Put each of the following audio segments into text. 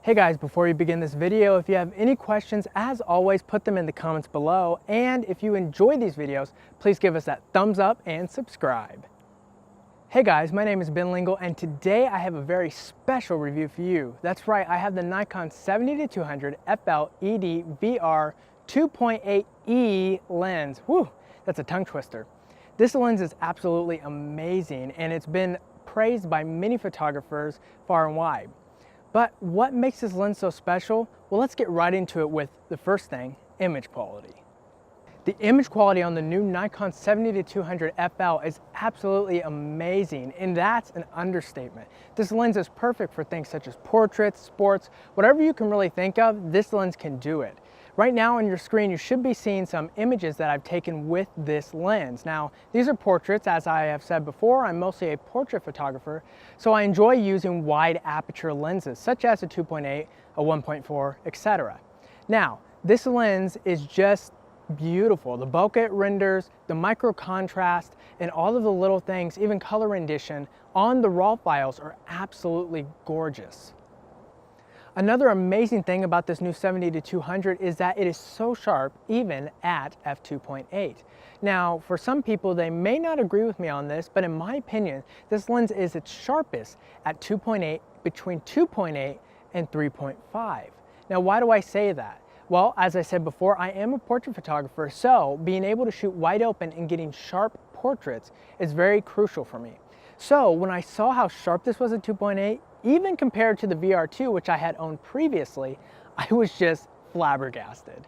Hey guys, before we begin this video, if you have any questions, as always, put them in the comments below. And if you enjoy these videos, please give us that thumbs up and subscribe. Hey guys, my name is Ben Lingle, and today I have a very special review for you. That's right, I have the Nikon 70-200 FL ED VR 2.8E lens. Whew, that's a tongue twister. This lens is absolutely amazing, and it's been praised by many photographers far and wide. But what makes this lens so special? Well, let's get right into it with the first thing, image quality. The image quality on the new Nikon 70-200 FL is absolutely amazing, and that's an understatement. This lens is perfect for things such as portraits, sports, whatever you can really think of, this lens can do it. Right now on your screen, you should be seeing some images that I've taken with this lens. Now, these are portraits. As I have said before, I'm mostly a portrait photographer, so I enjoy using wide aperture lenses, such as a 2.8, a 1.4, etc. Now, this lens is just beautiful. The bokeh it renders, the micro contrast, and all of the little things, even color rendition on the RAW files are absolutely gorgeous. Another amazing thing about this new 70-200 is that it is so sharp even at f2.8. Now, for some people, they may not agree with me on this, but in my opinion, this lens is its sharpest at 2.8, between 2.8 and 3.5. Now, why do I say that? Well, as I said before, I am a portrait photographer, so being able to shoot wide open and getting sharp portraits is very crucial for me. So when I saw how sharp this was at 2.8, even compared to the VR2, which I had owned previously, I was just flabbergasted.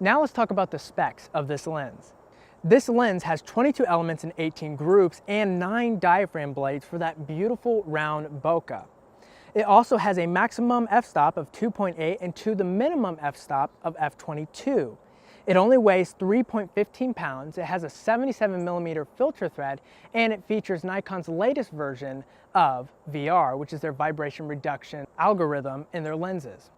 Now let's talk about the specs of this lens. This lens has 22 elements in 18 groups and 9 diaphragm blades for that beautiful round bokeh. It also has a maximum f-stop of 2.8 and to the minimum f-stop of f22. It only weighs 3.15 pounds, it has a 77mm filter thread, and it features Nikon's latest version of VR, which is their vibration reduction algorithm in their lenses.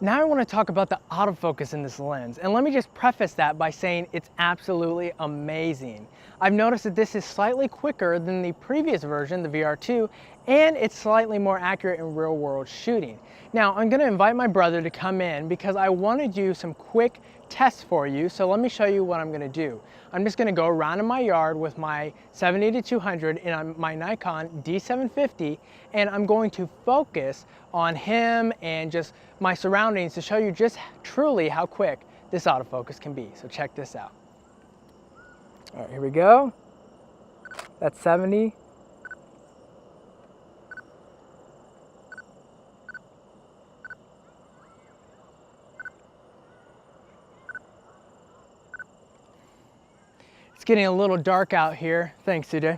Now I want to talk about the autofocus in this lens, and let me just preface that by saying it's absolutely amazing. I've noticed that this is slightly quicker than the previous version, the VR2, and it's slightly more accurate in real-world shooting. Now I'm going to invite my brother to come in because I want to do some quick tests for you, so let me show you what I'm going to do. I'm just going to go around in my yard with my 70-200 and my Nikon D750, and I'm going to focus on him and just my surroundings to show you just truly how quick this autofocus can be. So check this out. All right, here we go. That's 70. It's getting a little dark out here. Thanks, CJ.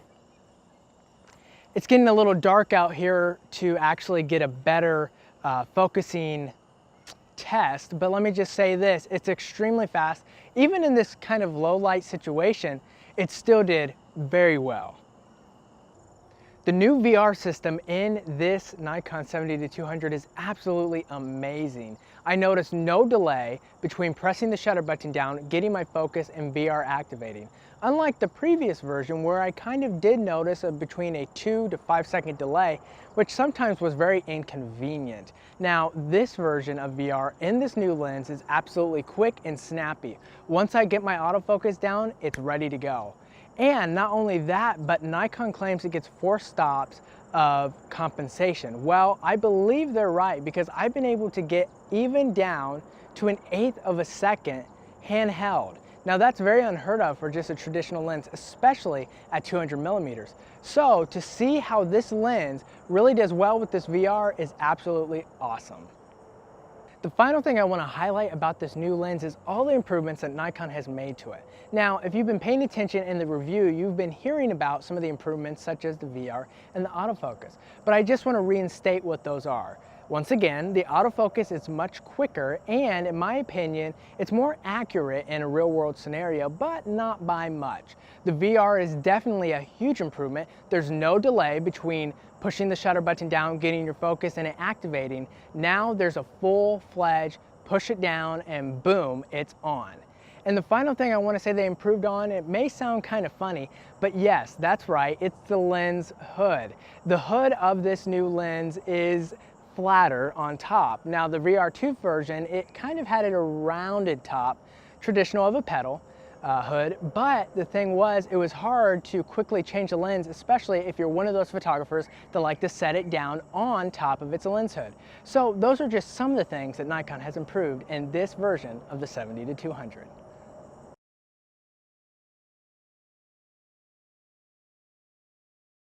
It's getting a little dark out here to actually get a better focusing test, but let me just say this, it's extremely fast. Even in this kind of low light situation, it still did very well. The new VR system in this Nikon 70-200 is absolutely amazing. I noticed no delay between pressing the shutter button down, getting my focus, and VR activating. Unlike the previous version where I kind of did notice between a 2 to 5 second delay, which sometimes was very inconvenient. Now, this version of VR in this new lens is absolutely quick and snappy. Once I get my autofocus down, it's ready to go. And not only that, but Nikon claims it gets 4 stops of compensation. Well, I believe they're right because I've been able to get even down to 1/8 of a second handheld. Now that's very unheard of for just a traditional lens, especially at 200mm. So to see how this lens really does well with this VR is absolutely awesome. The final thing I want to highlight about this new lens is all the improvements that Nikon has made to it. Now, if you've been paying attention in the review, you've been hearing about some of the improvements such as the VR and the autofocus, but I just want to reinstate what those are. Once again, the autofocus is much quicker and, in my opinion, it's more accurate in a real-world scenario, but not by much. The VR is definitely a huge improvement. There's no delay between pushing the shutter button down, getting your focus, and it activating. Now there's a full-fledged push it down and boom, it's on. And the final thing I want to say they improved on, it may sound kind of funny, but yes, that's right, it's the lens hood. The hood of this new lens is flatter on top. Now the VR2 version, it kind of had it a rounded top, traditional of a pedal hood, but the thing was, it was hard to quickly change the lens, especially if you're one of those photographers that like to set it down on top of its lens hood. So those are just some of the things that Nikon has improved in this version of the 70-200.